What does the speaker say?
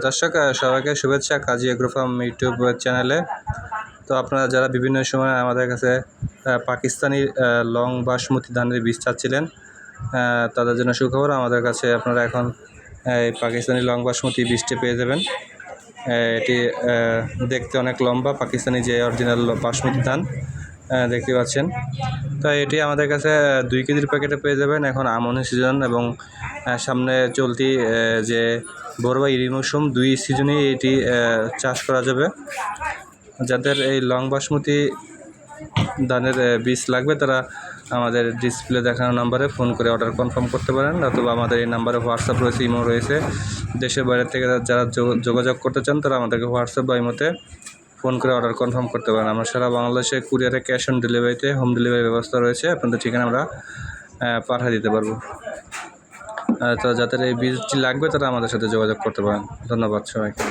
দর্শক সবাইকে শুভেচ্ছা কাজী এগ্রো ফার্ম ইউটিউব চ্যানেলে। তো আপনারা যারা বিভিন্ন সময় আমাদের কাছে পাকিস্তানি লং বাসমতি ধানের বীজ চাচ্ছিলেন, তাদের জন্য সুখবর, আমাদের কাছে আপনারা এখন এই পাকিস্তানি লং বাসমতি বীজটি পেয়ে যাবেন। এটি দেখতে অনেক লম্বা, পাকিস্তানি যে অরিজিনাল বাসমতি ধান দেখতে পাচ্ছেন। তো এটি আমাদের কাছে 2 কেজির প্যাকেটে পেয়ে যাবেন। এখন আমন সিজন এবং সামনে চলতি যে বড় বা ইরি মৌসুম, 2 সিজনেই এটি চাষ করা যাবে। যাদের এই লং বাসমতি ধানের বীজ লাগবে তারা আমাদের ডিসপ্লে দেখানো নাম্বারে ফোন করে অর্ডার কনফার্ম করতে পারেন, অথবা আমাদের এই নাম্বারে হোয়াটসঅ্যাপ রয়েছে, ইমো রয়েছে। দেশের বাইরে থেকে যারা যোগাযোগ করতে চান তারা আমাদেরকে হোয়াটসঅ্যাপ বা ইমোতে ফোন করে অর্ডার কনফার্ম করতে পারেন। আমরা সারা বাংলাদেশে কুরিয়ারে ক্যাশ অন ডেলিভারিতে হোম ডেলিভারি ব্যবস্থা রয়েছে, আপনাদের ঠিকানা আমরা পাঠিয়ে দিতে পারবো। তো যাদের এই বীজটি লাগবে তারা আমাদের সাথে যোগাযোগ করতে পারেন। ধন্যবাদ সবাইকে।